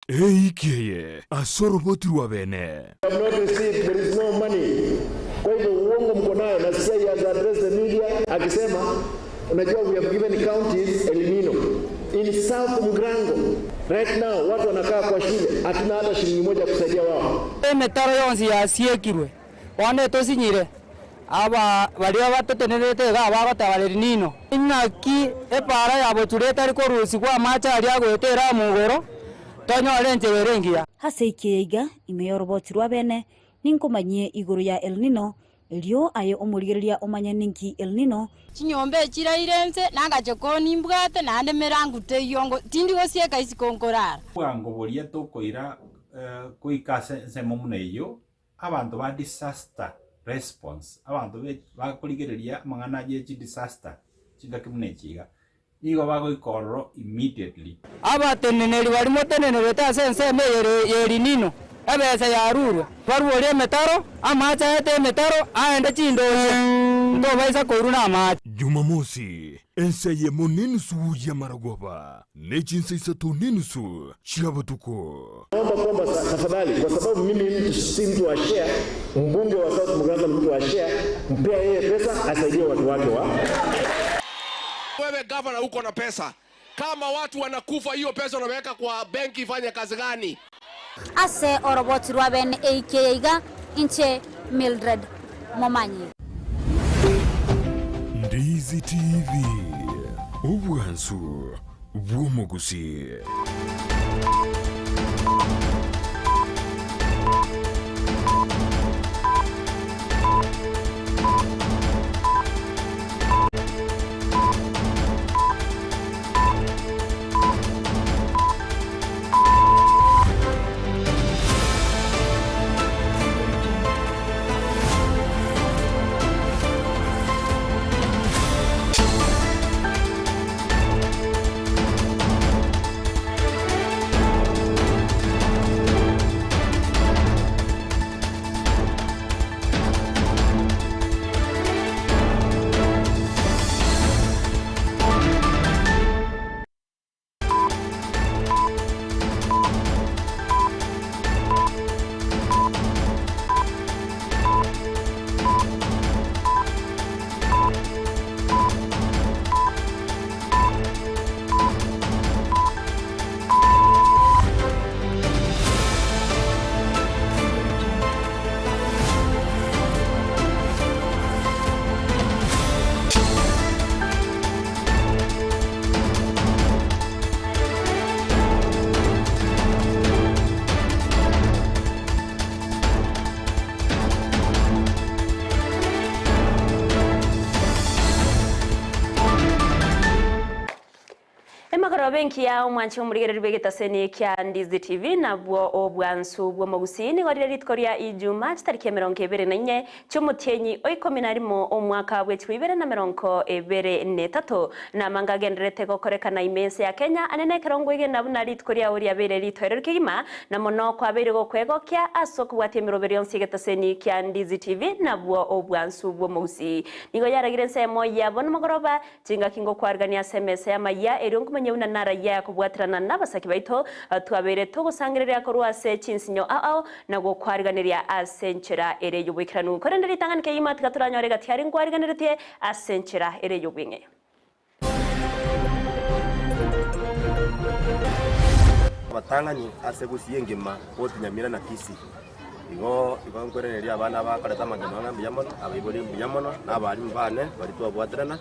Eikeye Osero botirwa bene. Have not received, there is no money. Kwa hivyo uongo mko nayo. Nasikia he has addressed the media akisema unajua we have given counties El Nino in South Mugrango. Right now watu wanakaa kwa shule hatuna hata shilingi moja kusaidia wao. Metaro yonsi yasiekirwe wane tosinyire aba baliwa batotenerete ga bagota El Nino inaki epara yabo tureta ariko rusi kwa macha ali agwetera mugoro tonyorenje berengia haseikiiga imeyorobotirwa bene ninkomanye iguru ya El Nino elio aye omurigeria omanye ninki El Nino chinyombe chirairense nangachokoni mbwate nande merangute yongo tindi gosieka isikonkorara bwango boria tokoira kuikase semomuneyo abantu ba disaster response abantu bakurigereria mangana je disaster chingakimunechiga nigo bagoikorro immediately abateneneri bali motenenere tasense meyere El Nino abesa yaruru baruorie metaro amacha yete metaro aende chindoye ndo baisa koruna amacha Jumamosi Ensa Eyemo ninusu ya Maragoba nechinsa isatu ninusu chiabatuko. Naomba kwamba tafadhali kwa sababu mimi si mtu wa share, mbunge wa South Mugrango ni mtu wa share, mpea yeye pesa asaidie watu wake wa. Wewe governor uko na pesa. Kama watu wanakufa hiyo pesa unaweka kwa benki ifanye kazi gani? ase orobotirwa bene eikeiga inche Mildred Momanyi. Ndizi TV Ubwansu Gusii. benki ya umwanchi umurigereri begetaseni kya Ndizi TV na bwo obwansu bwo Gusii ni gorire ritkoria ijuma tariki 24 cy'umutyenyi oikominarimo omwaka bwe 2023 na mangagenderete gokorekana imense ya Kenya anene kerongwege nabuna ritkoria uri abere ritwerero kigima na mono kwa bere gokwego kya asoko bwate miroberi onsi getaseni kya Ndizi TV na bwo obwansu bwo Gusii nigo yaragirense moya bono mogoroba jinga kingo kwargania SMS ya Amayia erionkumenye una nara ya kubwatirana n'abasaki baito twabere tugusangirira ko rwase cinsinyo ao na go kwariganira asenchera ere yubikiranu korende ritanganike yimatika turanyorega gati hari ngwariganirite asenchera ere yubinge batangani ase Gusii ngima Auta Nyamira na Kisii igo nkwerereria abana bakareta mageno ngambiyamono abaibori mbiyamono n'abari mbane bari twabwatirana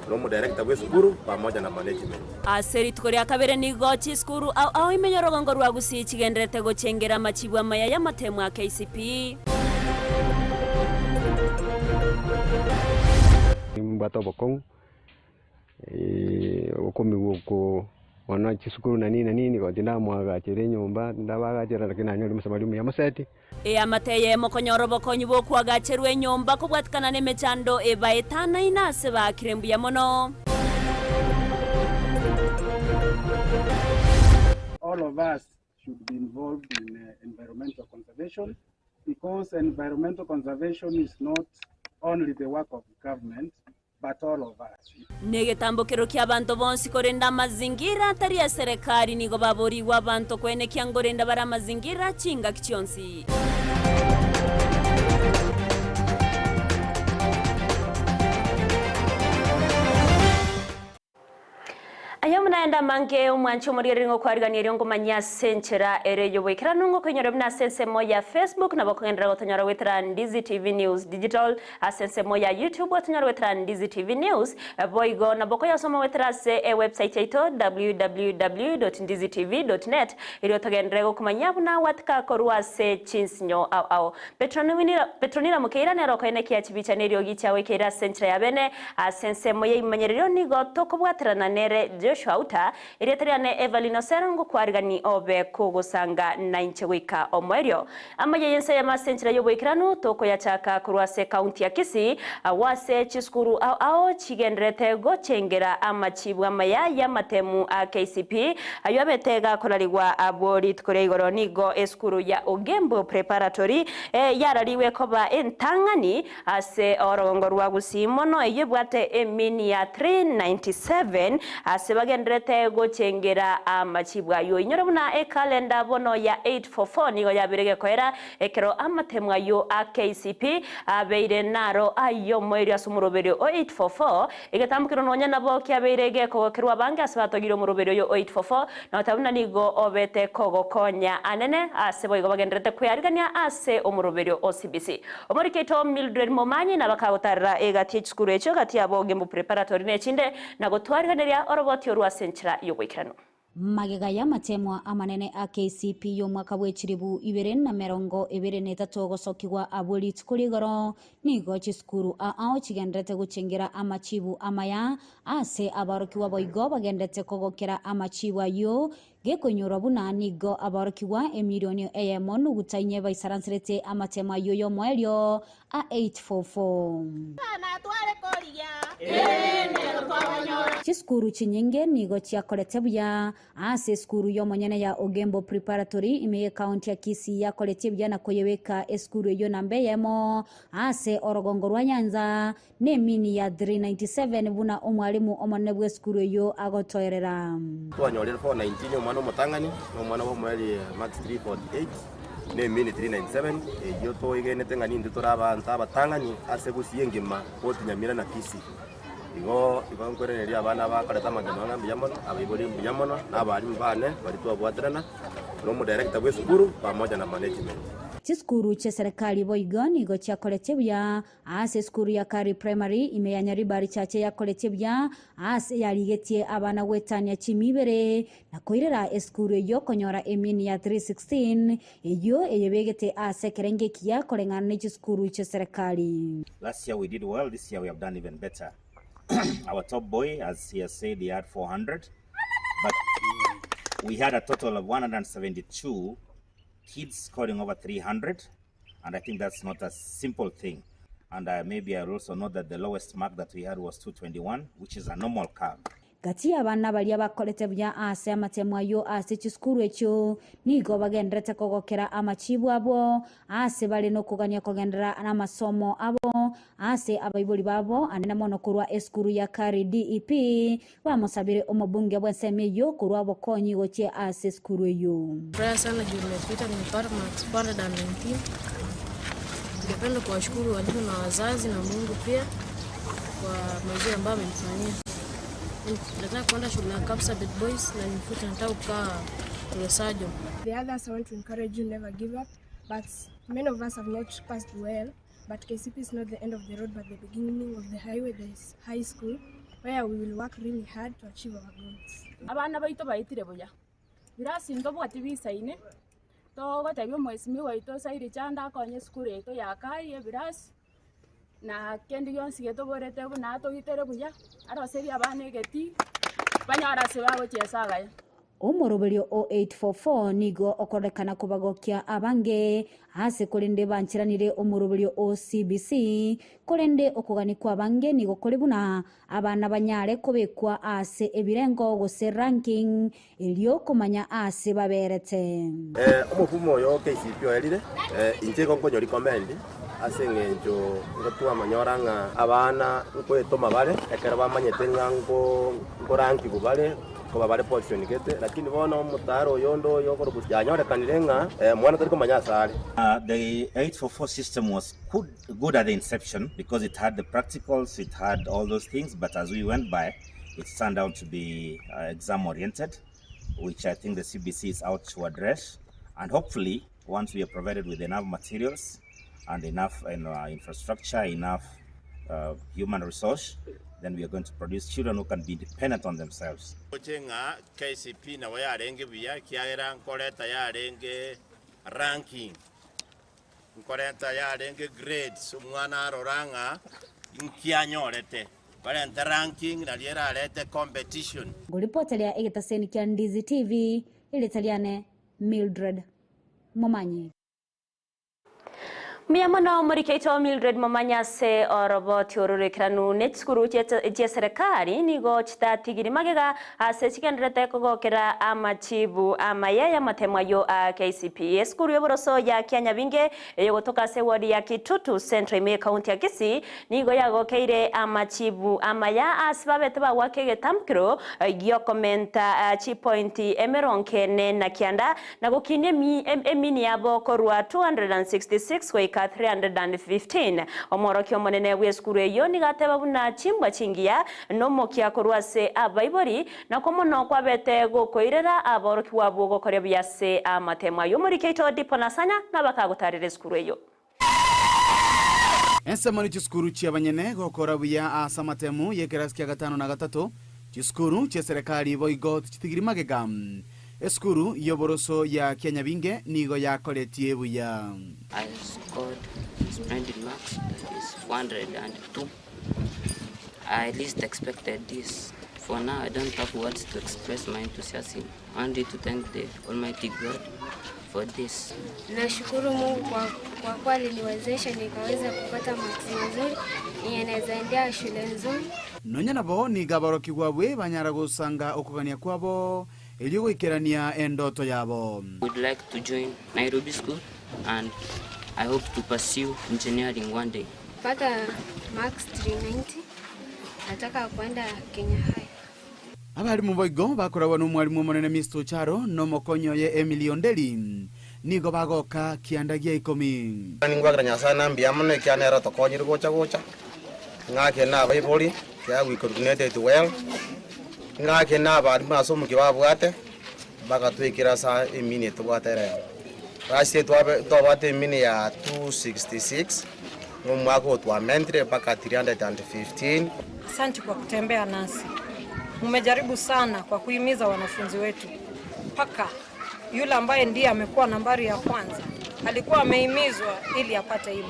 no director w'esukuru pamoja na management aseri tkoria kabere nigo chiskuru au imenyorogo ngorwa Gusii kigenderete gochengera machibwa maya ya matemu ya KCP mbato bokong okomiguko wana chisukuru na nini ko tinda mwaga chire nyumba ndabaga chira lakini anyo limusabali ya maseti amateye mokonyorobo konyibo kwaga cherwe nyumba kubwatikana nemechando ebaetana inase bakirembuya mono. All of us should be involved in environmental conservation because environmental conservation is not only the work of government but all of us. Negetambukiro kia bantu bonsi korenda mazingira tari ya serikali nigo babori wa bantu kwene kiangorenda bara mazingira chinga kichionsi. Eyemo naenda mange umwancho muri ringo kwariganira ngo manya senchera ereyo wekera nungo kwenyora bina sense moya Facebook na bakwenera gotonyora wetera Ndizi TV News Digital asense moya YouTube gotonyora wetera Ndizi TV News boigo na boko yasoma wetera se website yaito www.ndizitv.net iro togendrego kumanya buna watka korwa se chinsinyo au Petronila mukeira nero kwene kia chibicha neryo gicha wekera senchera yabene asense moya imanyerero nigo tokobwaterana nere Auta ireteriane Everline Osero ngo kwarigani obe kugusanga na inchewika omwerio Amayia Ensa ya masenchira yoboikiranu toko ya chaka kurwase county ya Kisii wase chiskuru au chigendrete go chengera amachibu amaya ya matemu a KCP ayobetega kolarigwa abori tkoreigoro nigo eskuru ya Ogembo preparatory yarariwe koba entangani ase orongorwa Gusii mono yebwate emini ya 397 ase bagendrete go chengera amachibwa yo inyorabuna kalenda bono ya 844 nigo yabirege koera ekero amatemwa yo KCP abeire naro ayo mweri asumuroberio 844 igatambukiro nonya nabo kyabirege ko kerwa bange asbatogiro muroberio yo 844 na tabuna nigo obete kogo konya anene asebo igo bagendrete kuyarigania ase omuroberio OCBC omoriketo Mildred Momanyi na bakawutarra egati chikuru echo gati abo Ogembo preparatory nechinde na gotwariganeria oroboti orwa senchira yoboikirano magega ya matemwa amanene a KCP yo mwaka wechiribu 2023 gocokigwa aburi tkurigoro nigo chiskuru ao chigendrete guchengera amachibu amaya ase abarokiwa boigo bagendrete kogokera amachibu ayo gekonyora buna nigo abarokiwa emilioni Eyemo nugutainye baisaransirete amatemwa yo mwerio a 844 chiskuru chinyinge nigo chiakorete buya ase skuru yo monyene ya Ogembo preparatory ime county ya Kisii yakorete buya na koyeweka eskuru yo nambe Eyemo ase orogongo rwa Nyanza ne mini ya 397 buna omwalimu omonebwe skuru yo agotoerera twanyorera 419 omwana omutangani omwana wo mweli max 348 ne mini 397 yo to igenete ngani nditora abantu abatangani ase Gusii ngima Auta Nyamira na Kisii igo nkwereneria abana bakareta amageno ngambiyamo abayibori mbiyamo n'abari mbane bari twabwaterana no mu director w'eskuru pamoja na management chiskuru cha serikali boigo nigo chiakorete buya ase skuru ya Kari primary imeyanyari bari chache yakorete buya ase yarigetie abana wetania chimibere na koirera eskuru yo konyora emini ya 316 eyo eyebegete ase kerenge kia korengana ni chiskuru cha serikali. Last year we did well, this year we have done even better. Our top boy, as he has said, he had 400, but we had a total of 172 kids scoring over 300, and I think that's not a simple thing. And maybe I'll also note that the lowest mark that we had was 221, which is a normal curve. Gati abana balia bakorete buya ase amatemwa yo ase chiskuru echo nigo bagendrete kogokera amachibu abo ase bali no kugania kogendera na masomo abo ase abayiboli babo anena mono kurwa eskuru ya Kari DEP bamosabire omubunge bwenseme yo kurwa bokonyi goche ase skuru yo. Bra sana nimepita nimepata max 419. Ningependa kuwashukuru walimu na wazazi na Mungu pia kwa mazuri ambayo amenifanyia. Nataka kwenda shule ya Kapsabet Boys na nifuta nataka kukaa Rosajo. The others I want to encourage you never give up, but many of us have not passed well, but KCP is not the end of the road but the beginning of the highway. There is high school where we will work really hard to achieve our goals. Abana baito baitire boya birasi ndo bwati bisaine to gotabyo mwesimi waito sairi chanda konye skuru eto yakai birasi na kendi yonsi geto borete buna to itere buya aroseri abane geti banyara se bago chesaga omoroberio 0844 nigo okorekana kubagokia abange ase kolende banchiranire omoroberio OCBC kolende okugani kwa abange nigo kolibuna abana banyare kubekwa ase ebirengo gose ranking elio komanya ase baberete omufumo yo KCP oerire inje konkonyo recommend asengenjo ngotua manyoranga abana kwetoma bale ekera bamanyete ngango ngorangi bubale ko bale position gete lakini bona mutaro yondo yokoro busyanyorekanire nga mwana tari kumanya sale. The 844 system was good at the inception because it had the practicals, it had all those things, but as we went by, it turned out to be exam oriented, which I think the CBC is out to address. And hopefully, once we are provided with enough materials and enough infrastructure, enough human resource, then we are going to produce children who can be dependent on themselves. KCP na waya renge biya kiaera nkoreta ya renge ranking nkoreta ya renge grades umwana aroranga nkianyorete barenta ranking na liera arete competition. Nguripotelea egetaseni kia Ndizi TV ilitaliane Mildred Momanyi. Miyamono murikeito Mildred Momanya se oroboti orurikiranu netskuru je serikali nigo chitatigiri magega ase chikenrete kogokera amachibu Amayia matemayo a KCP skuru yoboroso ya Nyabinge yogotoka se wadi ya Kitutu Central Eyemo County ya Kisii nigo yagokeire amachibu Amayia asibabete ba wakege tamkiro gyo komenta chi point emeronke ne na kianda nagokinie emini yabo korwa 266 kwa 315 omorokyo monene weskuru eyo nigateba buna chimbwa chingia no mokia korwase abaibori na komono kwabete gokoirera aboroki wabo gokore byase amatema yo muri keito diponasanya nabakagutarire skuru eyo. Ensa mani chiskuru chia banyene gokora buya asamatemu yekeraskia 5 na 3 chiskuru chia serikali boigot chitigiri magega eskuru yoboroso ya Nyabinge nigo yakoletie buya. I scored splendid marks, that is 402. I least expected this. For now, I don't have words to express my enthusiasm. I need to thank the Almighty God for this. Nashukuru Mungu kwa kuwa aliniwezesha nikaweza kupata marks mazuri yenye naweza endea shule nzuri. Nonya nabo ni gabaroki gwabwe banyara gusanga okugania kwabo elio goikerania endoto yabo. Would like to join Nairobi School and I hope to pursue engineering one day. Pata marks 390. Nataka kwenda Kenya High. Abarimu boigo bakorawa n'umwarimu monene Mr. Charo no mokonyo ye Emilio Ndeli nigo bagoka kiandagia 10. Ningwagira nyasana mbiyamane kyanera tokonyira gocha ngake na baiboli kya we coordinated well ngake na abarimu asomo kibabwate bagatwikira sa emini tubwatere rasi twabate emini ya 266 mwaka utwa mentre mpaka 315. Asante kwa kutembea nasi. Mmejaribu sana kwa kuhimiza wanafunzi wetu. Paka yule ambaye ndiye amekuwa nambari ya kwanza alikuwa amehimizwa ili apate hii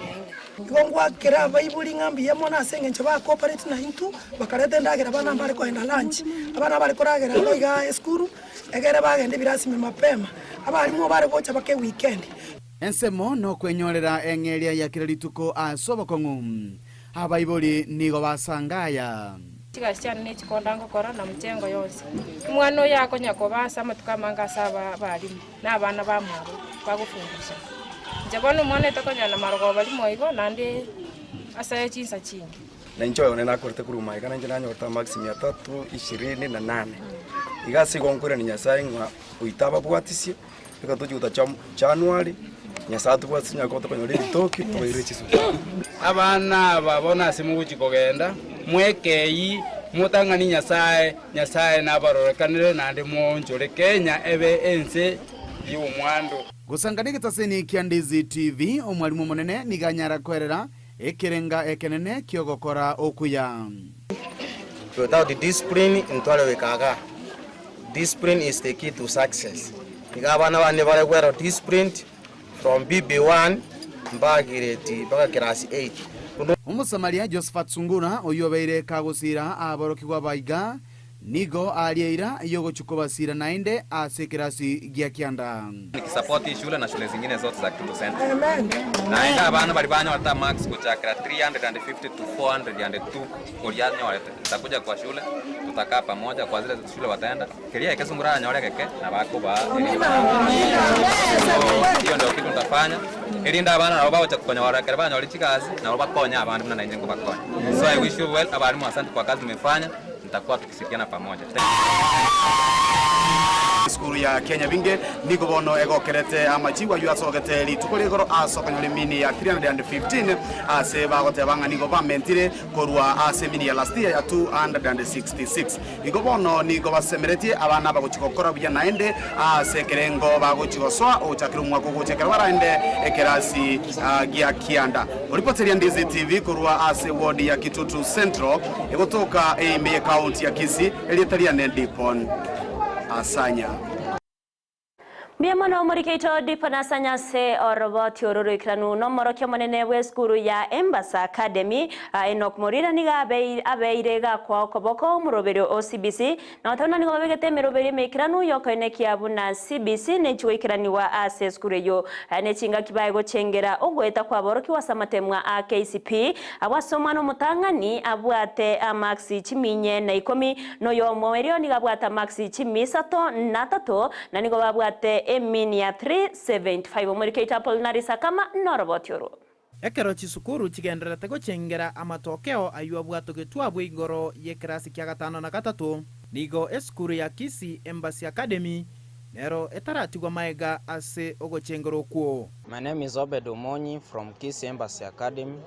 4. Ngongwa kera baibuli ngambi yemo na sengenche ba cooperate na intu bakarete ndagira bana mbare ko enda lunch abana bari koragera loiga eskuru egere bagende birasime mapema abarimu bari gocha bake weekend. Ensemo no kwenyorera engeria ya kirarituko asobokongu abaibuli nigo basangaya Chigasiana ne chikonda ngokora na mchengo yose mwana yako nyakobasa matukamanga saba balimu n'abana bamwabo bagufundisha njabona umwana etokonya na marogo balimo igo nande asaye chinsa chingi na njoyo onena korte kuruma ikana njana nyota maximum 328 igasi gonkore ni nyasaye ngwa uitaba bwatisye ikatojuta January nyasatu bwasinya ko tokonyore itoki toirechisu abana babona simuguchi kogenda mwekeyi mutangani nyasaye nabarorekanire nande monjore Kenya ebe ense y'umwando gusanganike taseni kia Ndizi TV omwalimu monene niganyara kwerera ekerenga ekenene kiogokora okuya. Without the discipline intwale wekaga. Discipline is the key to success. Igabana bane bare kwera discipline from BB1 mpaka class 8. Umusamaria Josephat Sungura oyobeire kagusira aboroki gwa baiga nigo alieira yogo chukobasira nainde asekirasi gia kianda. Nikisupport shule na shule zingine zote za Kitutu Central. Amen. Na inga abana balibanya wata max kuchakira 350 to 402 kulianya wale. Tutakuja kwa shule, tutakaa pamoja kwa zile shule wataenda. Kilia ikesungura nyore keke na bako ba. Hiyo ndio kitu tutafanya. tumefanya ilinda abana nabo bacha kukonya warakera bana wali chikazi na bakonya abantu mna nje kubakonya. So I wish you well, abalimu asante kwa kazi mmefanya, nitakuwa tukishirikiana pamoja. Skuru ya Kenya Binge niko bono egokerete amajiwa yuasogete litukore goro asokanyole mini ya 315 ase bagote banga niko bamentire korwa ase mini ya last year ya 266 niko bono niko basemeretie abana bagochikokora bya naende ase kerengo bagochikoswa ochakira mwako gochekera baraende ekerasi gia kianda ripoteria Ndizi TV korwa ase ward ya Kitutu Central egotoka Eyemo County ya Kisii elitaria Nedipon Asanya. Miamano murikeito dipana sanya se oroboti ororo ikranu no morokyo monene we skuru ya Ensa Academy Enoch Morira niga abeirega kwa koboko muroberio OCBC na otana nigo babegete meroberi mekranu yokoine kiabuna CBC ne chuikirani wa ase skuru yo ne chinga kibaye go chengera ogweta kwa boroki wasamatemwa KCP abasomano mutangani abwate amaxi chiminye na 10 no yo moerio niga bwata maxi chimisato na 3 na nigo babwate emini ya 375 omurikeita Polnarisa kama norobotioro ekero chisukuru chigenderete gochengera amatokeo ayua bwato getwa bwigoro yekrasi kya 5 na 3 nigo eskuru ya Kisii Embassy Academy nero etaratigwa maega ase ogochengero kuo. My name is Obed Omonyi from Kisii Embassy Academy.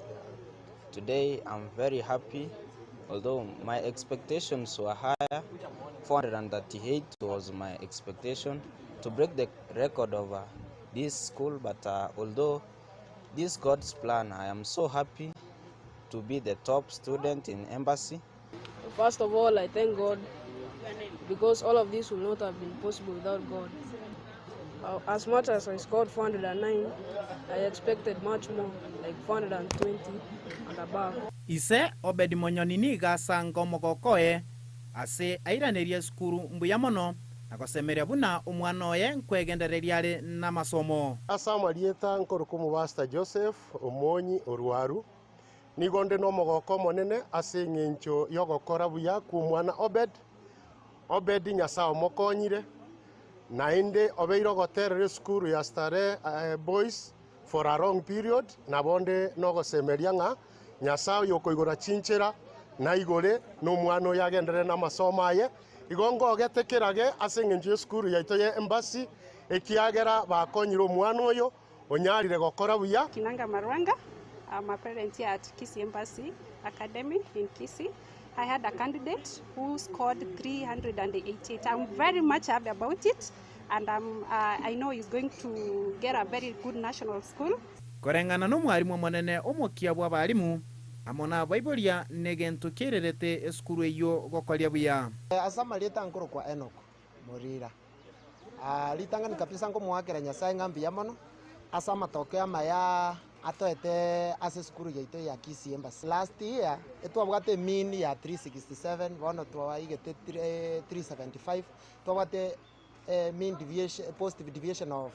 Today I'm very happy, although my expectations were higher. 438 was my expectation to break the record of this school, but although this God's plan, I am so happy to be the top student in Embassy. First of all, I thank God because all of this would not have been possible without God. As much as I scored 409, I expected much more, like 420 and above. Ise Obed Monyonini gasa ngomogokoe ase airaneria skuru mbuya mono akosemeria buna umwana oye nkwegendereria na masomo. Asa marieta nkoruko mubasta Joseph Omonyi Orwaru nigonde no mogoko monene ase ngencho yogokora buya ku mwana Obed nyasao mokonyire nainde obeiro goterere skuru ya Stare boys for a long period na bonde no gosemeria nga nyasao yokoigora chinchera na igore no mwana yagendere na masomo aye igongo getekerage ase ngencho skuru ya itoye Embassy ekiagera bakonyiro mwana oyo onyarire gokora buya. Kinanga Marwanga, I'm a parent here at Kisii Embassy Academy in Kisii. I had a candidate who scored 388. I'm very much happy about it, and I know he's going to get a very good national school. Korengana no mwarimu monene omokia bwa barimu amona baiboria negento kererete eskuru eyo gokoria buya. Asama leta nkoro kwa Enoch Morira. Litanga nikapisa ngo mwakera nyasaye ngambi ya mono. Asama tokea maya atoete ase skuru yaito ya Kisii Embassy. Last year etwabwate mean ya 367 bono twaigete 375 twabwate mean deviation positive deviation of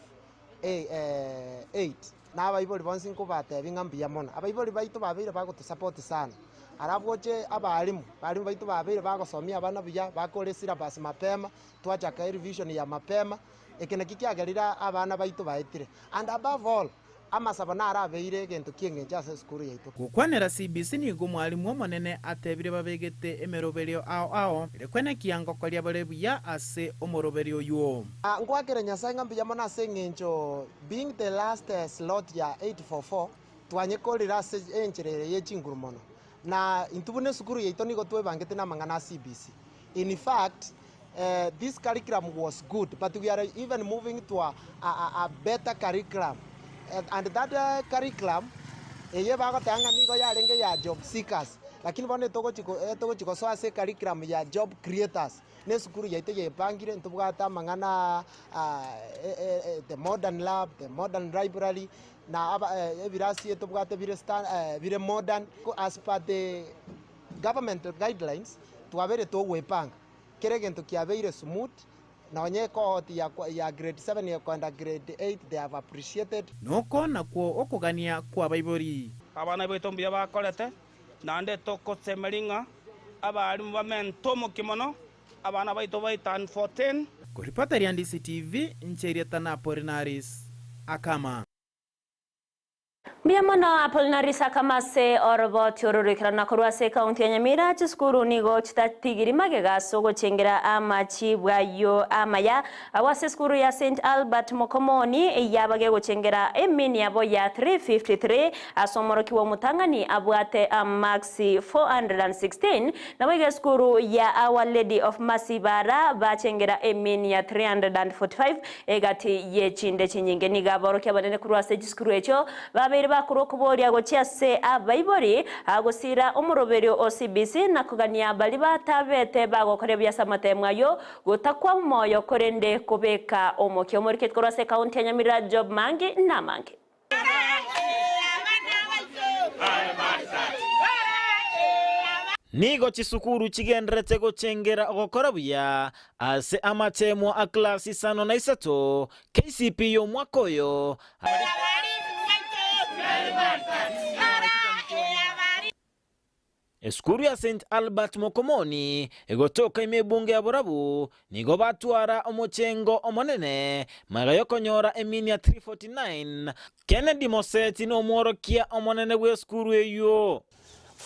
8 na abaibori bonsi nko batebi ngambi ya mono abaibori baito babire bagoto support sana araboche abalimu baito babire bagosomia abana buya bakore syllabus mapema twachaka revision ya mapema ekene kikiagerira abana baito baitire and above all amasaba narabeire gento kiengenja ase skuru yaito gukwanera CBC nigo mwalimu omonene atebire babegete emeroberio ao rekwene kiango koria bare buya ase omoroberio yuo ngwakere nyasaye ngambi ya mona ase ngencho being the last slot ya 844 twanyekorira ase encherere ye chinguru mono na intubune skuru yaito nigo twebangete na mangana CBC. In fact, this curriculum was good, but we are even moving to a better curriculum. And that curriculum, eye bago tanga nigo ya renge ya job seekers. Lakini bone togo chiko so ase curriculum ya job creators. Ne skuru yaito ye bangire ntubugata mangana the modern lab, the modern library. Na ebirasi etubugate bire modern as per the government guidelines twabere to wepanga keregento kiabeire smooth na onye kohoti ya grade 7 ya kwenda grade 8 they have appreciated noko nakwo okugania kwa baibori abana betombuya bakorete nande toko semeringa abali bamentomo kimono abana baito baitan 14 kuripota ya Ndizi TV ncheria tana Polnaris Akama. Mumbiamono Apolinari Sakamase Orobot Yororikana Kurase County Nyamira Chiskuru Nigo Chitatigiri Magega Sogo Chengera Amachi Bwayo Amaya Awase Skuru ya St. Albert Mokomoni Yabage Chengera Emini Aboya 353 Asomoroki wa Mutangani Abwate Maxi 416 Nawege Skuru ya Our Lady of Masibara Bachengera Emini ya 345 Egati Ye Chinde Chinyingeni Gaboroki Abane Kurase Chiskuru Echo babiri bakuru kuboria gochiase abaibori agosira umuroberio OCBC nakugania bali batabete bagokore byasamate mwayo gotakwa moyo korende kubeka omokyo muri Kurase County ya Nyamira job mangi na mangi Nigo chisukuru chigendrete gochengera ogokorabuya ase amatemo a klasi sano na isato KCP yo mwakoyo Eskuru ya St. Albert Mokomoni egotoka imebunge ya borabu nigo batwara omochengo omonene magayoko nyora eminia 349 Kennedy Moseti no mworokia omonene we eskuru eyo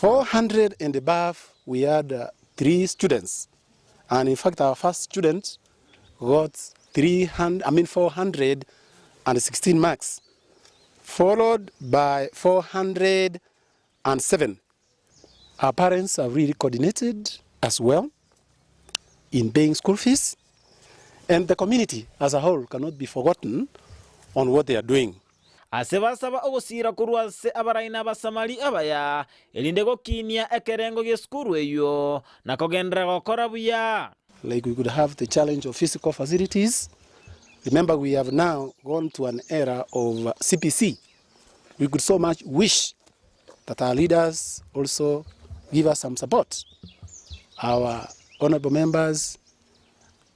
400 and above. We had 3 students, and in fact our first student got 416 marks, followed by 407. Our parents are really coordinated as well in paying school fees, and the community as a whole cannot be forgotten on what they are doing. Asebasaba ogosira kurwase abaraina basamali abaya elindego kinia ekerengo yeskuru eyo nakogendra gokora buya. Like we could have the challenge of physical facilities. Remember, we have now gone to an era of CPC. We could so much wish that our leaders also give us some support. Our honorable members,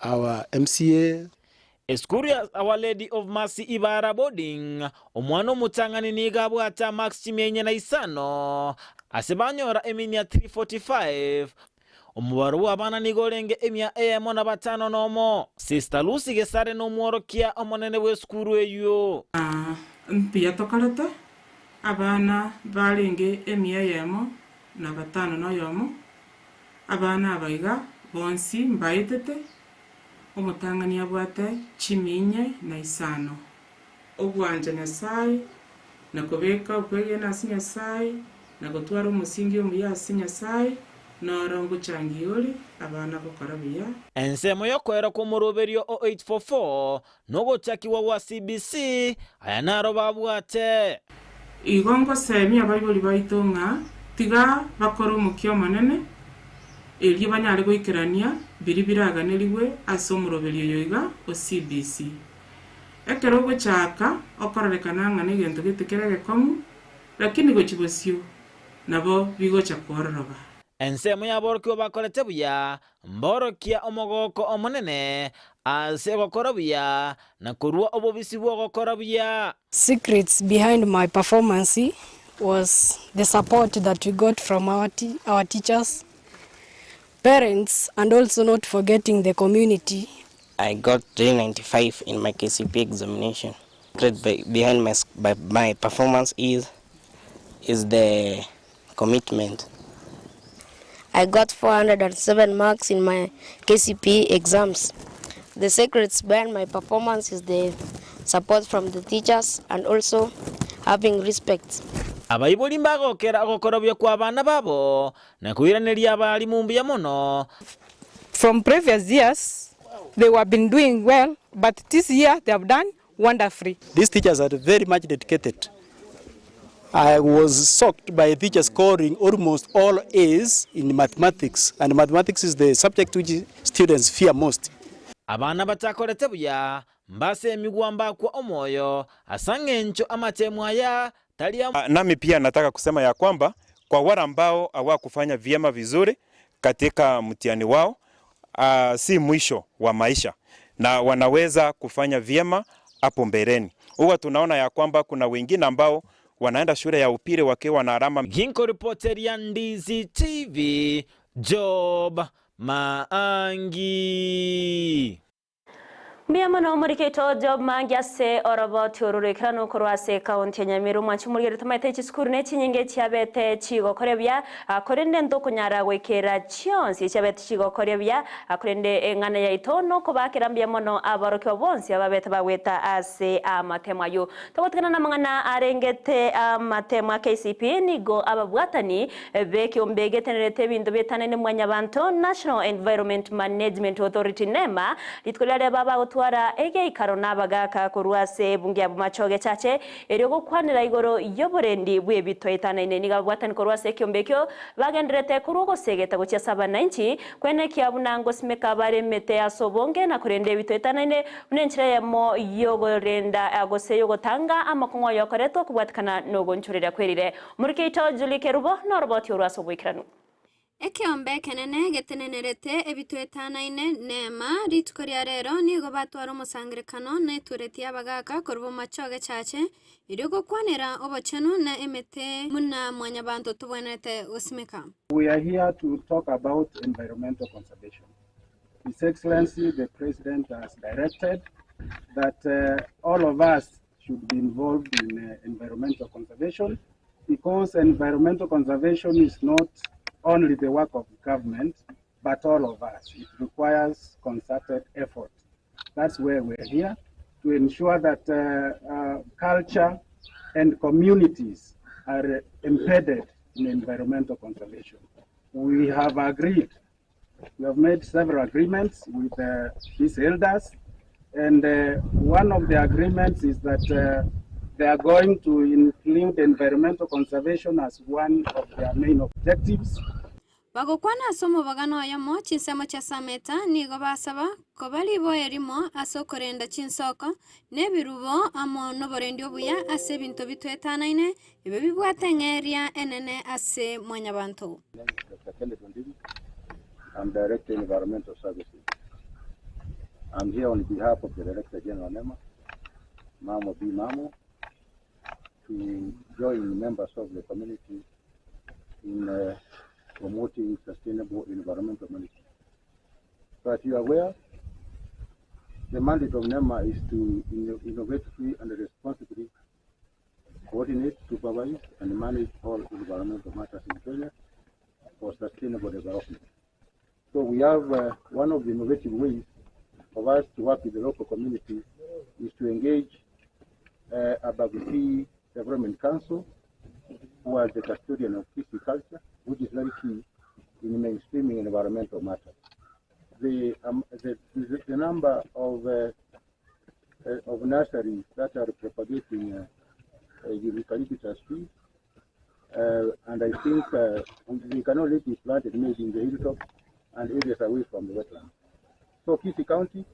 our MCA. Eskuru ya Our Lady of Mercy Ibara Boarding omwana omutangani niga bwata Max Chimenye na isano asebanyora eminia 345 omubaro wabana nigolenge emia Eyemo na batano nomo Sister Lucy gesare no mworokia omonene we eskuru eyo mpia tokalete abana balenge emia Eyemo na batano no yomo abana abaiga bonsi mbaitete omutangani abwate Chimenye na isano ogwanja Nyasaye nakobeka okwege na Nyasaye nagotwara umusingi omuyasi Nyasaye norongo changioli abana bokorabiya ensemo yokwera ku muroberio 0844 nogochakiwa wa CBC aya naro babwate igongo semi abayiboli baitonga tiga bakora umukyo manene eli banyale goikerania biribiraganiriwe asomuroberio yoiga o CBC ekero gochaka okorerekana n'egento gitekerege komu lakini gochibosio nabo bigocha kororoba ensemo yaborokyo bakorete buya mborokia omogoko omonene ase gokora buya na kurwa obobisi bwo gokora buya. Secrets behind my performance was the support that we got from our teachers, parents, and also not forgetting the community. I got 395 in my KCP examination. Behind my performance is the commitment. I got 407 marks in my KCP exams. The secrets behind my performance is the support from the teachers and also having respect. Abayibuli mbagokera gokorobya kwa bana babo na kuiraneria abali mumbiya mono. From previous years they have been doing well, but this year they have done wonderfully. These teachers are very much dedicated. I was shocked by teachers scoring almost all A's in mathematics, and mathematics is the subject which students fear most. Abana batakorete buya mbase emigwamba kwa omoyo asangencho amatemu haya talia. Nami pia nataka kusema ya kwamba kwa wale ambao hawakufanya vyema vizuri katika mtihani wao, si mwisho wa maisha na wanaweza kufanya vyema hapo mbeleni. Huwa tunaona ya kwamba kuna wengine ambao wanaenda shule ya upili wakiwa na alama. Ginko reporter ya Ndizi TV, Job Maangi. Miamano muriketo job mangyase oroboti orurikirano korwase kaunti ya Nyamira mwanchi murigere tumaite chiskuru ne chinyinge chiabete chigo korebya akorende ndo kunyara gwekera chionsi chiabete chigo korebya akorende engana ya itono kubakira mbiamono abarokyo bonsi ababete bagweta ase amatemayo togotkana na mangana arengete amatema KCP nigo ababwatani beke ombegetenerete bintu betanene mwanya banto National Environment Management Authority NEMA litkolare baba twara ege karona bagaka kurwase bungia bumachoge chache eryo kwanira igoro yoborendi bwebitoitana ine niga bwatani kurwase kyombekyo bagenderete kurugo segeta gucha 790 kwene kyabunango simeka bare mete asobonge na kurende bitoitana ine unenchire yamo yogorenda agose yogotanga amakongo yokoreto kubwatikana nogo nchurira kwerire murikeito Julike Rubo norboti urwaso bwikiranu Ekiombe kenene getenenerete ebitwetanaine NEMA ritukoria rero nigo batwara omusangirikano netureti abagaka korbo machoge chache irigo kwanira obochenu na emete muna mwanya bantu tubwenete osimeka. We are here to talk about environmental conservation. His Excellency the President has directed that all of us should be involved in environmental conservation because environmental conservation is not only the work of government, but all of us. It requires concerted effort. That's where we're here, to ensure that culture and communities are embedded in environmental conservation. We have agreed, we have made several agreements with these elders, and one of the agreements is that they are going to include environmental conservation as one of their main objectives. Bagokwana somo bagano yamo chinsemo cha sameta nigo basaba kobali bo erimo asokorenda chinsoko nebirubo amo noborendi obuya ase bintu bitwetanaine ibe bibwatengeria enene ase mwanyabantu. I'm Director Environmental Services. I'm here on behalf of the Director General NEMA, Mamo B. Mamo, to join members of the community in promoting sustainable environmental management. So as you are aware, the mandate of NEMA is to innovatively and responsibly coordinate, supervise, and manage all environmental matters in Kenya for sustainable development. So we have one of the innovative ways of us to work with the local community is to engage a Gusii Development Council, who are the custodian of Kisii culture, which is very key in mainstreaming environmental matters. The number of nurseries that are propagating eucalyptus trees, and I think we cannot let it planted maybe in the hilltops and areas away from the wetlands. So Kisii County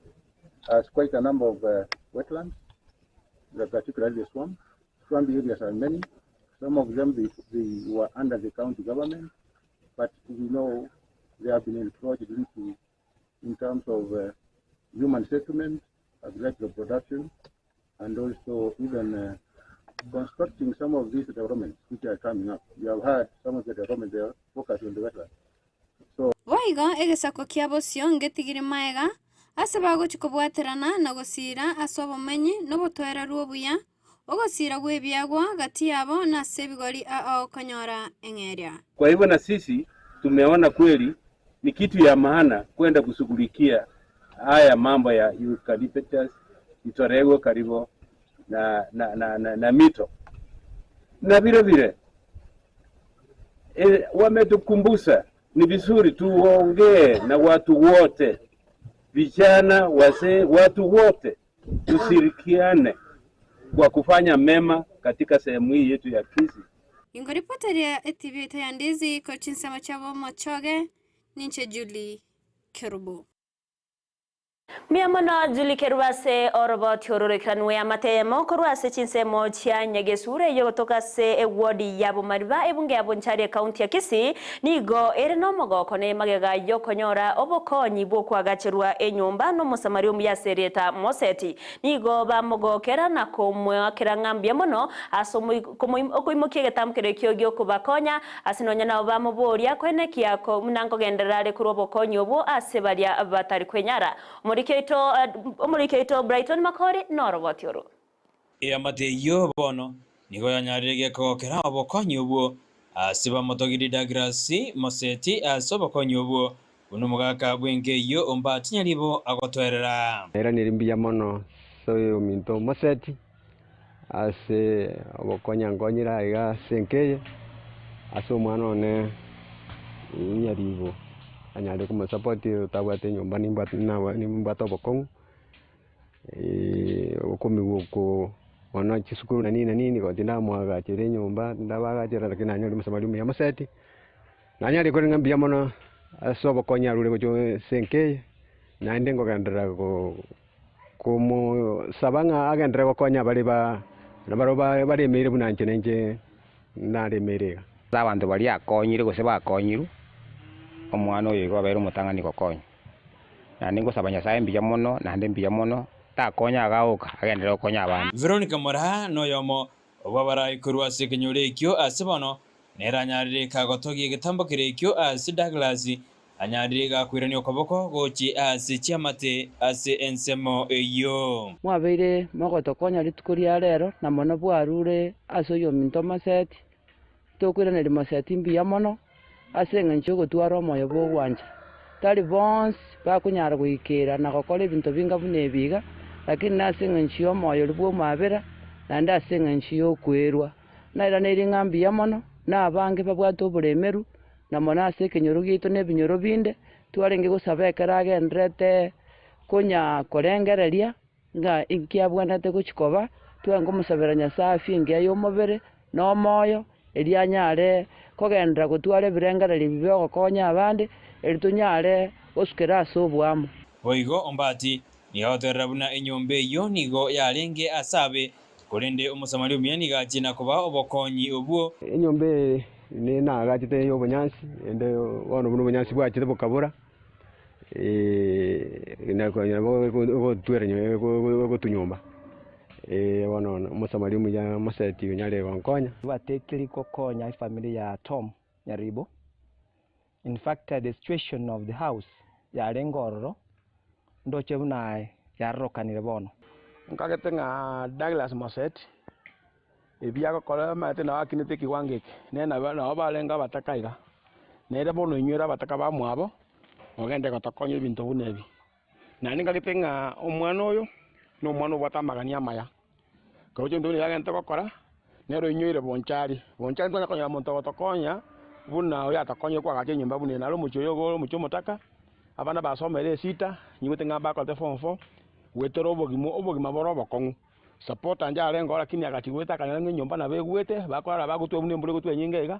has quite a number of wetlands, particularly the swamp. Swamp areas are many. Some of them they were under the county government, but we know they have been encroached into in terms of human settlement, agricultural production, and also even constructing some of these developments which are coming up. You have heard some of the developments there focused on the wetlands. So waiga egesako kiabo sionge tigiri maega asabago chikobwaterana na gosira asobomenyi no botwera ruobuya ogosira gwebyagwa gati yabo na sebigori ao kanyora engeria. Kwa hivyo na sisi tumeona kweli ni kitu ya maana kwenda kushughulikia haya mambo ya eucalyptus, itorego karibu na mito. Na vile vile wametukumbusha ni vizuri tuongee na watu wote, vijana, wazee, watu wote tushirikiane kwa kufanya mema katika sehemu hii yetu ya Kisii. Ingoripoteri ya TV ya Ndizi kwa chinsema chabo machoge ninche Julie Kerubo. Miamono Julike Ruwase oroboti orurikanwe amatemo korwase chinsemo chia nyegesure yotoka se wodi yabo mariba ebunge abonchari county ya Kisii nigo erenomogo kone magega yokonyora obokonyi bokwagachirwa enyumba no musamari ya serieta moseti nigo bamogokera na komwakera ngambia mono asomu okuyimokie getamkere kyogyo kubakonya asinonya na bamuboria kwene kiyako munango genderare kurobokonyi obo asebaria batari kwenyara omurikeito Brighton Makori norobotioru amate yo bono nigo yanyarege kokera obokonyi obwo asiba motogiri dagrasi moseti asobokonyi obwo uno mugaka bwenge yo omba tinyalibo agotwerera era nirimbiya mono soyo minto moseti ase obokonya ngonyira iga senkeye ase omwana one nyaribo anyare kumusapoti utabwate nyumba nimbata obokongu okomiwa oko ona chisukuru na nini gotinda mwagachire nyumba ndabagachira lakini anyari musamali mu yamaseti nanyari kuri ngambia mono ase obokonya rure gocho senkeye naende ngogendera como sabanga agendera gokonya bari baremere bunanche nenche naremerega abantu bari akonyire gose bakonyiru omwana oyo gobera omutang'ani gokonya nandi ngosaba nyasaye mbiya mono nandi mbiya mono takonya agaoka agendera gokonya abantu Veronica Moraha noyomo obabara ikurwa sekenyore ekyo asebono neranyarire kagotogi egetambo kirekyo ase Douglas anyarire gakwirani okoboko gochi ase chiamate ase ensemo eyo mwabeire mogotokonya ritukuria rero na mono bwarure ase oyo minto maseti tokwiraneri maseti mbiya mono ase ng'encho gotwara omoyo bogwanja tari bonsi bakunyara goikera na gokora ebinto binga buna ebiga lakini nase ng'encho omoyo ribwo mabera nande ase ng'encho yokwerwa naira neri ng'ambiya mono nabange babwate oboremeru na mono ase ekenyoro gitu na ebinyoro binde twarenge gosaba ekero agenderete konya korengereria ng'a inkiabwanete gochikoba twenga omusabera nyasaye afia engiya ya omobere na omoyo erianyare kogendera gotwara ebirengereri bibe ogokonya abande eritonyare osukera ase obwamo boigo ombati nigagoterera buna enyomba eyo nigo yarenge asabe korende omusamali omuyani gachina koba obokonyi obwo enyomba ni nagachite yo obonyansi ende bono buno obonyansi bwachite bokabura nakonya gotwera gotunyomba bono omusamali omuya moseti nyare gonkonya batekeri kokonya family ya Tom Nyaribo. In fact the situation of the house yare ngororo ndoche buna yarokanire bono nkagete ng'a Douglas Moseti ebiago kora mate na wakinete kiwangeke nena bana balenga batakaiga nere bono inywera bataka bamwabo ogende gotokonya ebinto bunebi nani ngagete ng'a omwana oyo no mwana obwatamagania maya kocho ndo yagente gokora nero inywire bonchari ntona konya muntu gotokonya buna oya atakonye kwa gache nyumba bune nalo mucho yogo mucho mutaka abana basomere sita nyibute ngamba ko te form 4 wetero obogima boro bokongu support anja arengo lakini agatiweta kana nyumba na begwete bakwara bagutwe bune mbure gutwe nyinga iga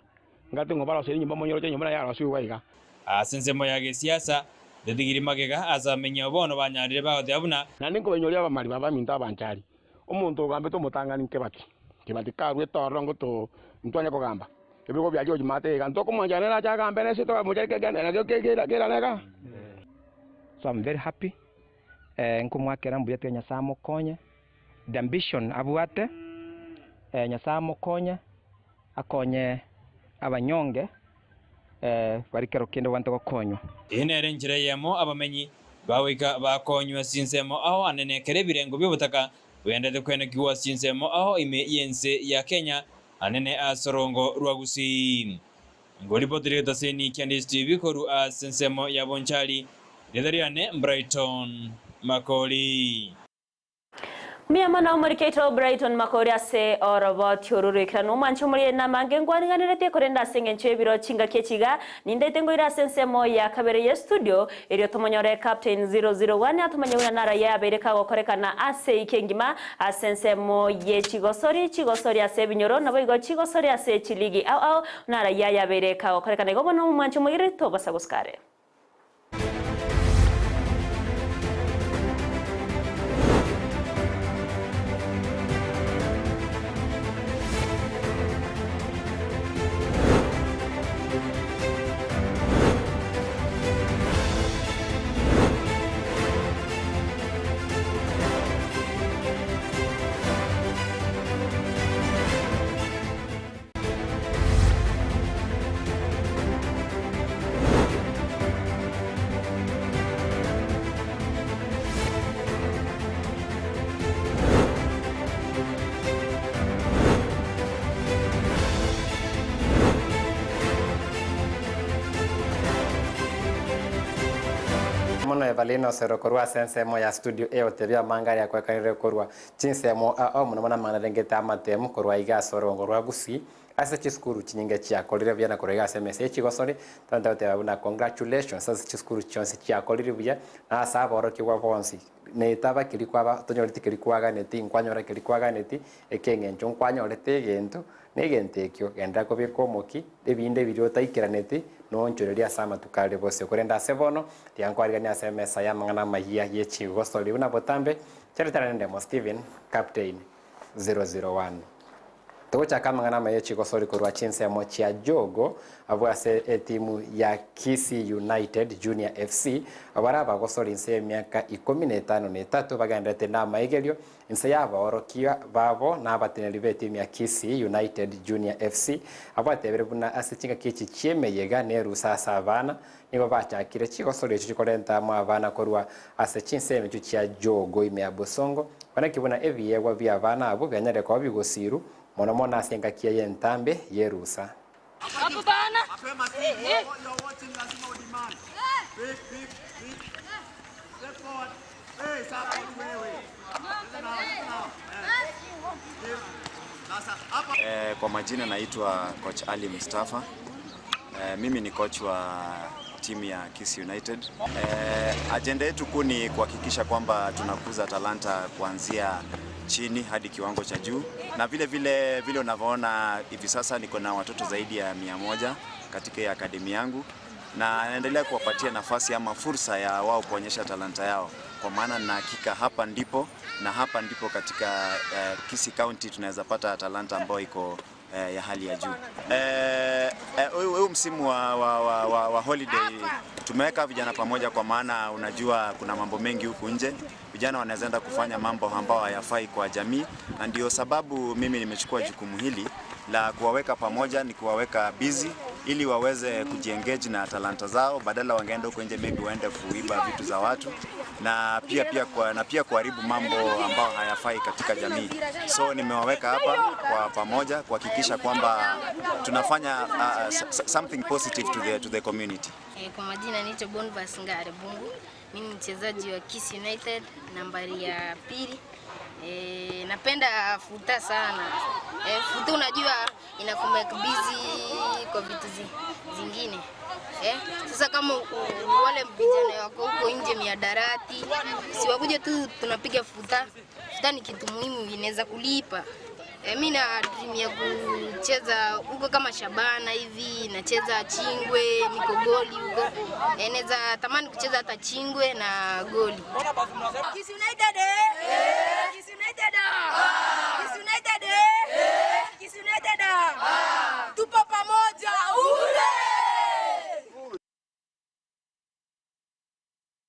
ngate ngobara seri nyumba monyoro che nyumba ya rasiwa iga asensemo ya gesiasa dedigiri magega azamenya bono banyarire bagode abuna nandi ngo benyoria abamari babaminta abanchari omuntu ogambe to mutangani kebati karwe torongo to ntwanya kogamba ebigo bya George Mate ganto ko mwanjana na chaga mbene sito mujari ke gana na kera nega. So I'm very happy nkumwakera mbuya tya Nyasamo konya the ambition abwate Nyasamo konya akonye abanyonge barikero kende wanto gokonywa inere njire yemo abamenyi bawika bakonywa sinsemo aho anenekere birengo byobutaka wendete kwenekiwa sinsemo aho ime yense ya Kenya anene asorongo rwa Gusii ngolipotire taseni Candice TV koru asensemo ya bonchali dedariane Brighton Makoli Miyamana omurikeito Brighton Makori ase orobot yorurikira no mancho muri na mangengwani ganirete korenda sengenche biro chinga kechiga nindete ngoira sensemo ya kabere ye studio erio tomonyore captain 001 atomanyura nara ya bereka gokorekana ase ikengima asensemo ye chigosori ase binyoro nabo igo chigosori ase chiligi au nara ya bereka gokorekana go bono mancho muri to basaguskare Everline Osero korwa sensemo ya studio tebia mangari ya kwekanire korwa chinsemo munamana manarengete amatemu korwa igasoro ngorwa Gusii ase chiskuru chinyinge chiakolire byana korega SMS chigosori tanda tebuna congratulations ase chiskuru chonse chiakolire buya na saboro kigwa bonsi ne taba kilikwaba tonyoriti kilikwaga neti nkwanyora kilikwaga neti ekengencho nkwanyorete gento negentekyo genda kobikomoki ebinde biro taikiraneti nonchoreria sama tukale bose kurenda sebono tiankwariga SMS ya mangana Amayia yechigosori una botambe cheretana ndemo Steven Captain 001 Tocha kama ngana mayechi gosori kurwa chinsemo chia jogo abwase timu ya Kisii United Junior FC abaraba gosori nse miaka 15 bagandete na maigerio nse yaba orokia babo na bateneri be timu ya Kisii United Junior FC abatebere buna asichinga kichi chiemeyega neru sasa abana nibo bachakire chigosori chikorenta mu abana kurwa ase chinsemo chia jogo ime abosongo bana kibona ebiyegwa bya abana abo byanyare kwa bigosiru Mona senga kia ye ntambe yerusa. Hapo bana. Kwa majina naitwa coach Ali Mustafa. Mimi ni coach wa timu ya Kisii United. Agenda yetu kuu ni kuhakikisha kwamba tunakuza talanta kuanzia chini hadi kiwango cha juu, na vile unavyoona hivi sasa niko na watoto zaidi ya 100 katika akademi yangu, na naendelea kuwapatia nafasi ama fursa ya wao kuonyesha talanta yao, kwa maana na hakika hapa ndipo katika Kisii County tunaweza pata talanta ambayo iko ya hali ya juu. Huu msimu wa holiday tumeweka vijana pamoja, kwa maana unajua kuna mambo mengi huku nje, vijana wanaweza enda kufanya mambo ambayo hayafai kwa jamii, na ndio sababu mimi nimechukua jukumu hili la kuwaweka pamoja, ni kuwaweka busy ili waweze kujiengage na talanta zao, badala wangeenda huko nje maybe waende kuiba vitu za watu na pia kuharibu mambo ambayo hayafai katika jamii. So nimewaweka hapa kwa pamoja kuhakikisha kwamba tunafanya something positive to the community. Kwa majina naitwa Bonvas Ngare Bungu. Mimi mchezaji wa Kisii United nambari ya 2. Napenda futa sana. Futa unajua inakumake busy kwa vitu zingine. Sasa kama wale vijana wako huko nje miadarati, si wakuje tu tunapiga futa. Futa ni kitu muhimu, inaweza kulipa. Mimi na dream ya kucheza huko kama Shabana hivi, nacheza Chingwe, niko goli huko. Naweza tamani kucheza hata Chingwe na goli. Kisii United Kisii United Kisii United Kisii United tupo pamoja ule.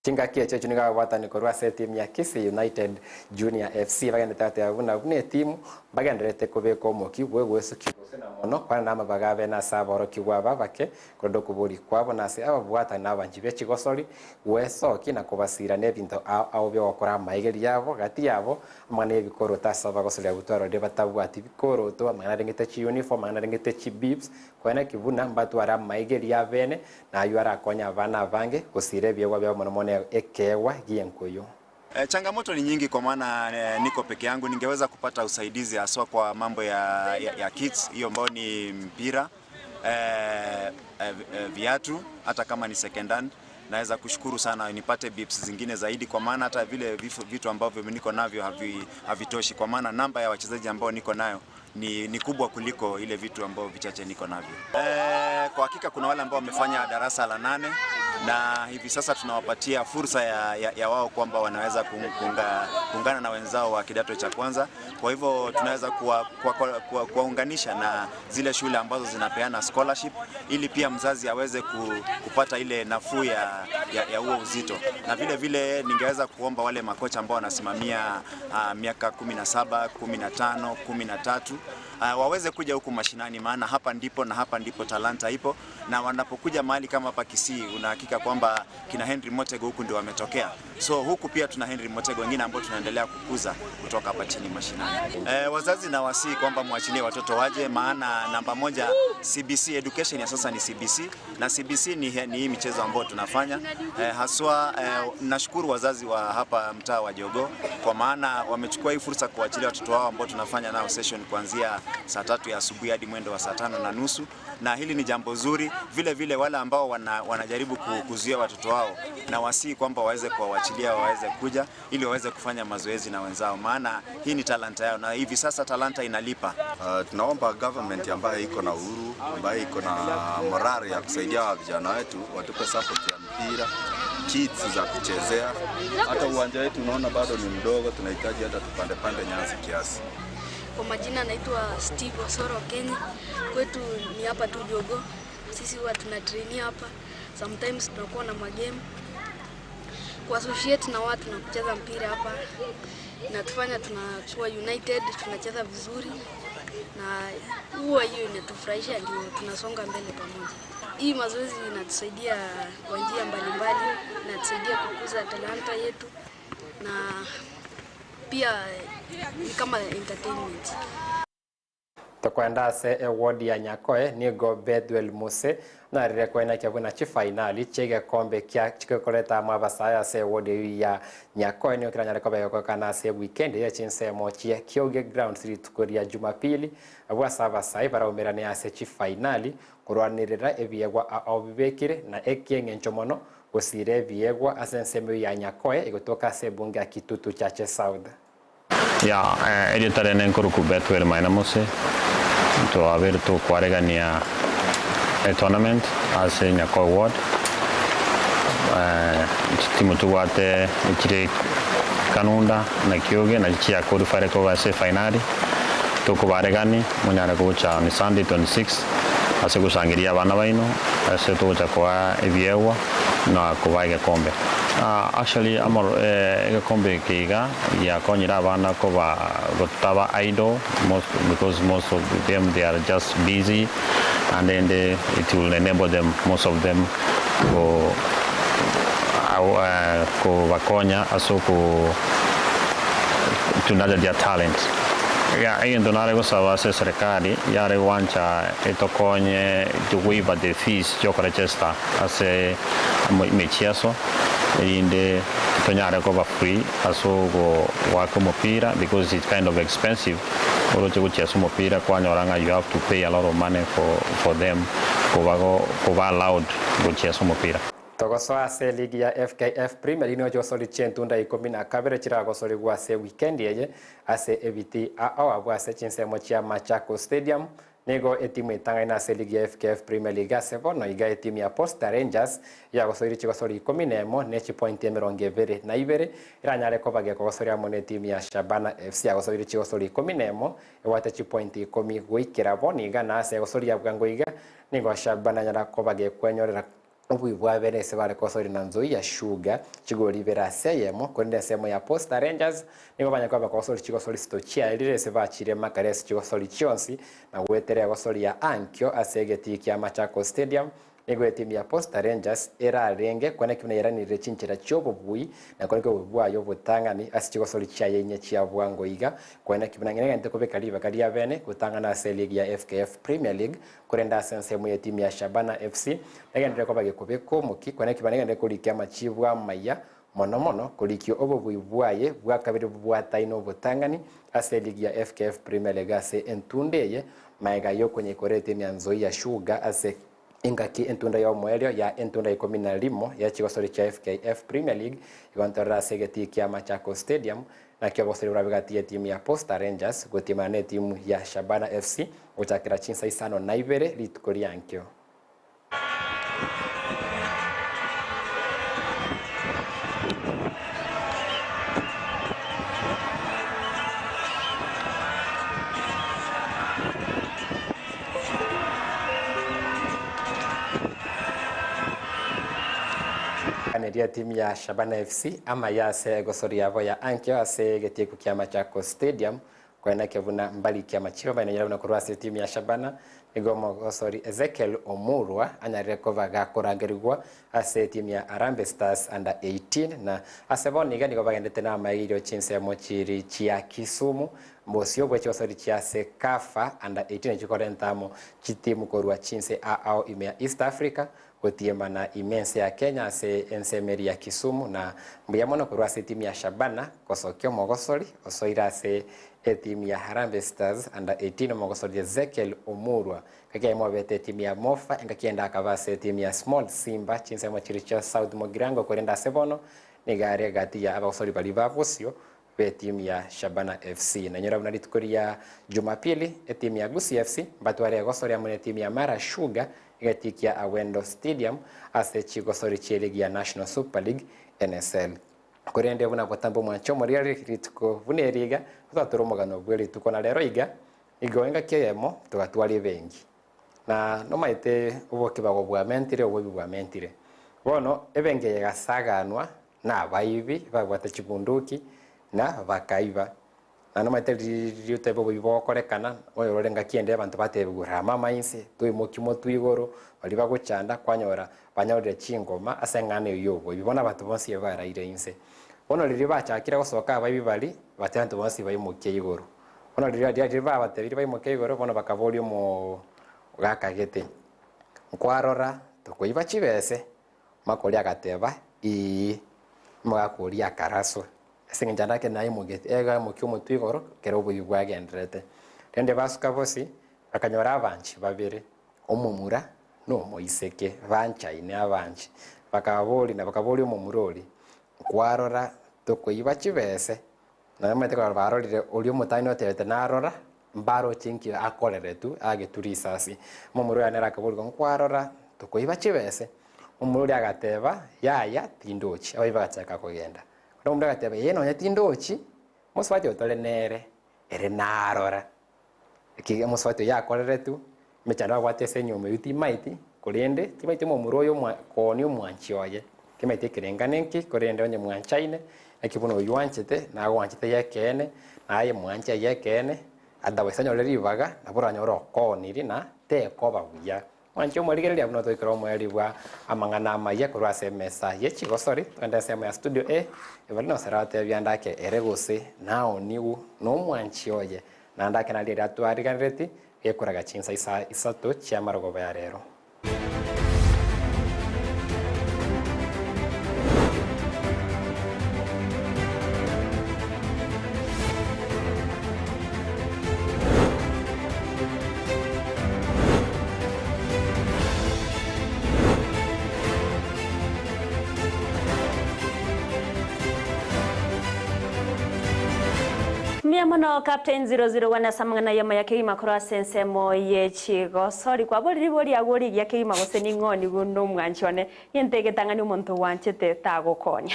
Chinga kiecho chuniga watani korwa se timu ya Kisii United Junior FC bagende tate abuna bune timu bagenderete kubeko moki wewesu kibose na mono kwa nama bagabe na saboro kigwaba bake kondo kuburi kwabo nase ababwata nabanjibe chigosori wesoki na kubasira nebinto ao byo gukora maigeri yabo gati yabo amane bikoro tasaba gosori gutwaro de batabwati bikoro to amana rengete chi uniform amana rengete chi bibs kwana kibuna mbatwara maigeri ya bene na ayara konya abana bange gosire byegwa bya mono ekewa gienkoyo. Changamoto ni nyingi, kwa maana niko peke yangu. Ningeweza kupata usaidizi haswa kwa mambo ya kids, hiyo ambao ni mpira, viatu, hata kama ni second hand. Naweza kushukuru sana nipate bips zingine zaidi, kwa maana hata vile vitu ambavyo niko navyo havitoshi, kwa maana namba ya wachezaji ambao niko nayo ni kubwa kuliko ile vitu ambao vichache niko navyo. Kwa hakika kuna wale ambao wamefanya darasa la 8 na hivi sasa tunawapatia fursa ya wao kwamba wanaweza kuungana na wenzao wa kidato cha kwanza. Kwa hivyo tunaweza kuwaunganisha na zile shule ambazo zinapeana scholarship, ili pia mzazi aweze kupata ile nafuu ya huo uzito. Na vile ningeweza kuomba wale makocha ambao wanasimamia miaka 17, 15, 13 waweze kuja huku mashinani, maana hapa ndipo talanta ipo, na wanapokuja mahali kama hapa Kisii unahakika kwamba kina Henry Motego huku ndio wametokea. So huku pia tuna Henry Motego wengine ambao tunaendelea kukuza kutoka hapa chini mashinani. Wazazi na wasii kwamba muachilie watoto waje, maana namba moja CBC education ya sasa ni CBC, na CBC ni hii michezo ambayo tunafanya. Haswa nashukuru wazazi wa hapa mtaa wa Jogoo kwa maana wamechukua hii fursa kuachilia watoto wao ambao tunafanya nao session kuanzia saa 3 ya asubuhi hadi mwendo wa saa 5:30, na hili ni jambo zuri. Vile vile wale ambao wanajaribu kuzuia watoto wao, na wasii kwamba waweze kuwaachilia waweze kuja ili waweze kufanya mazoezi na wenzao, maana hii ni talanta yao na hivi sasa talanta inalipa. Tunaomba government ambayo iko na uhuru, ambayo iko na morale ya kusaidia vijana wetu, watupe support ya mpira, kits za kuchezea. Hata uwanja wetu unaona bado ni mdogo, tunahitaji hata tupande nyasi kiasi. Kwa majina naitwa Steve Osero Kenya. Kwetu ni hapa tu Jogoo. Sisi huwa tunatrainia hapa. Sometimes tunakuwa na magame. Kuassociate na watu na kucheza mpira hapa. Inatufanya tunakuwa united, tunacheza vizuri. Na huwa hiyo inatufurahisha, ndio tunasonga mbele pamoja. Hii mazoezi inatusaidia kwa njia mbalimbali, inatusaidia kukuza talanta yetu na pia ni kama entertainment. Tukwenda se award ya Nyakoe ni go Bedwell Muse na rire kwena kyabuna chi finali chege kombe kya chikokoleta mabasaya se award ya Nyakoe ni okiranya rekobe ko kana se weekend ya chinse mochie kyoge ground street tukoria Jumapili abwa saba sai para umerane ya se chi finali kurwanirira ebiegwa obibekire na ekienge nchomono gusire biegwa asenseme ya Nyakoe igotoka se bunga Kitutu Chache South. Ja, editaren enkoruku Bedwell mainamuse to aver to kwaregania a tournament as in Nyakoe ward. Timu tuwate ikire kanunda na kioge na chia qualify ko ase finali to kubaregani munyara kucha ni Sunday 26 ase kusangiria bana baino ase to kwa ebiewa na kubaige kombe. Actually amor kombe kiga ya konyira bana ko ba gotaba idle because most of them they are just busy, and then it will enable them, most of them ko bakonya aso ko to nada their talent. Ya hiyo ndo nare gusaba serikali yare wancha etokonye to waive the fees yo register ase mechiaso inde tonyare ko ba free aso go wako mupira because it's kind of expensive oro to kuchia mupira kwa nyoranga you have to pay a lot of money for them ko ba allowed kuchia mupira. Togoso ase ligi ya FKF Premier League jo soli chentunda 12 chirago soli gwa se weekend yeye ase ebiti abwa ase chinsemo chia Machako Stadium nego etimu itanga ina ase ligi ya FKF Premier League ase bono iga etimu ya Posta Rangers ya gosoli chigo soli 11 nechi point ya 22 na ibere iranyare ko bage ko soli amone etimu ya Shabana FC ya gosoli chigo soli 11 ewate chi point 10 gwikira boni iga na ase gosoli ya bwango iga nego Shabana nyara ko bage kwenyorera ubwa bene se bale kosori na nzoi ya Sugar chigori vera Eyemo kwenda semo ya Posta Rangers nigo banya kwa kosori chigo soli stochia ile se bachire makaresi chigo soli chionsi na wetere ya kosori ya Ankyo asegeti kia Machako Stadium nigo timu ya Posta Rangers era renge kwana kimna yarani rechinchira chobo bui na kwaniko bwa yo butangani asichigo soli chia yenye chia bwango iga kwana kimna ngene nteko bekaliba kalia bene kutangana se ligi ya FKF Premier League kurenda sensemo ya timu ya Shabana FC nagende ko bage kubeko muki kwana kimna ngende kulikia machibwa maya mono kulikio obo buibwaye bwa kabiri bwa taino butangani ase ligi ya FKF Premier League ase entundeye maiga yo kwenye korete mianzoi ya Sugar ase ingaki entunda ya mwelio ya entunda 11 ya chigosori cha FKF Premier League igontora segeti kia Machako Stadium na kia boseri urabigati ya timu ya Posta Rangers gutimane timu ya Shabana FC uchakira chinsa isano na ibere litukoriankyo. ya timu ya Shabana FC ama ya se gosori yavo ya Ankyo ase getiku kia Machako Stadium kwena kevuna mbali kia machiro baina yala na kurwa timu ya Shabana igomo sorry Ezekiel Omurwa anyarire kova gakorangerigwa ase timu ya Harambee Stars under 18 na aseboni gani gobagendete na mairo chinse mochiri chia Kisumu mbosio bwecho sorry chia Sekafa under 18 chikorentamo chitimu korwa chinse ao imea East Africa gotiema na imense ya Kenya ase ensemeri ya Kisumu na mbuyamono korwa ase timu ya Shabana kosokyo mogosori osoira ase timu ya Harambee Stars under 18 mogosori Ezekiel Omurwa kakiaimo bete timu ya Mofa engakienda akavase timu ya Small Simba chinse mochiricha South Mogirango korenda sebono nigare gati ya abasori bali bavusio be timu ya Shabana FC na nyora bunalitukuria Jumapili timu ya Gusii FC batware gosori amune timu ya Mara Sugar igatikia Awendo Stadium ase chigosori chiligi ya National Super League NSL kurende buna botambo mwancho muri rituko buneriga tutaturumugano bweli tuko na lero igoenga Eyemo tugatwali bengi na no maite uboke bagobwa mentire obobi bwa mentire bono ebenge gasaganwa na baibi bagwata chibunduki na bakaiba na no maite riute bobi bokorekana oyo rorenga kiende abantu batebugura mama inse tuimokimo tuigoro bali baguchanda kwanyora banyaurire chingoma asengane yobo bibona abantu bonse baraire inse bono riri bachakira gosoka ababi bali batantu bonse bayimukiye igoro bono riri babatebiri bayimukiye igoro bono bakabori mo gakagete nkwarora tukuiba chibese makori agateba mwakori akaraso esingenjana ke nayi mugete ega mukyo mutwigoro kero buyi bwagendrete rende basuka bosi bakanyora abanchi babiri omumura no moiseke bancha ine abanchi bakabori omumurori kwarora tukuiba chibese na mate kwa barorire uri mutani otete narora mbaro chinki akorere tu ageturisasi omumuro yanera akabori kwarora tukuiba chibese omumuro agateba yaya tindochi abayiba gataka kugenda omuntu agateba yeno yatindochi muswati otole nere ere narora iki muswati yakorere tu mechana gwatese nyume yuti maiti kurende timaiti omumuro yo koni omwanchi oye kimaite kirenganenki kurende onye mwanchaine akibuno yuanchete na wanchete yakene na aye mwancha yakene adawesanyo leribaga nabura nyoro koniri na te koba buya wancho morigereria buno toikro mwelibwa amangana Amayia kurwa semesa yechi gosori twende sema ya studio Everline Osero byandake eregose nao niwu no mwanchi oye na ndake na lira twariganireti ekuraga chinsa isato chiamarogo ya rero Miamono Captain 001 samangana yama ya keima kora sensemo yechigo sorry kwa bori agori ya keima goseni ngoni guno mwanchone yentege tangani umuntu wanchete tago konya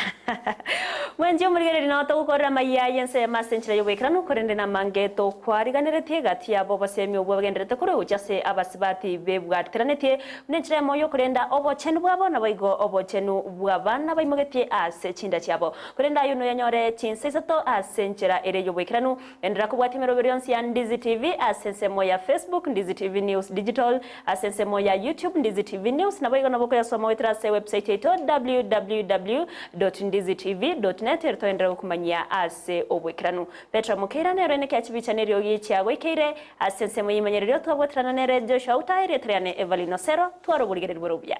mwanjo murigere no to gukora Amayia yense masenchira yobekra no korende na mangeto kwariganire tegati abo basemi obwagendrete kure ujase abasibati bebwatiranetie nenchira moyo kurenda obochenu bwabo na baigo obochenu bwabana baimogetie ase chinda chiabo kurenda yuno yanyore chinsesato asenchira ere yobekra endra kubwati meroberions ya Ndizi TV asensemo ya Facebook Ndizi TV News Digital asensemo ya YouTube Ndizi TV News na baigo naboko ya somo itrase website yetu www.ndizitv.net ertoendra kumanya ase obwekranu Petra Mukera nero ne kyachibicha neryo yicha wekeire asensemo yimanyerero twabwetrana nere Joshua Auta eretriane Everline Osero twaro burigere borobya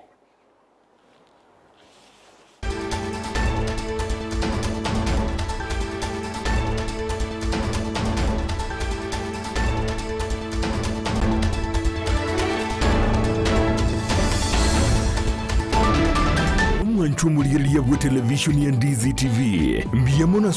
Mwanchumulielia bwa televisheni ya Ndizi TV mbiyamona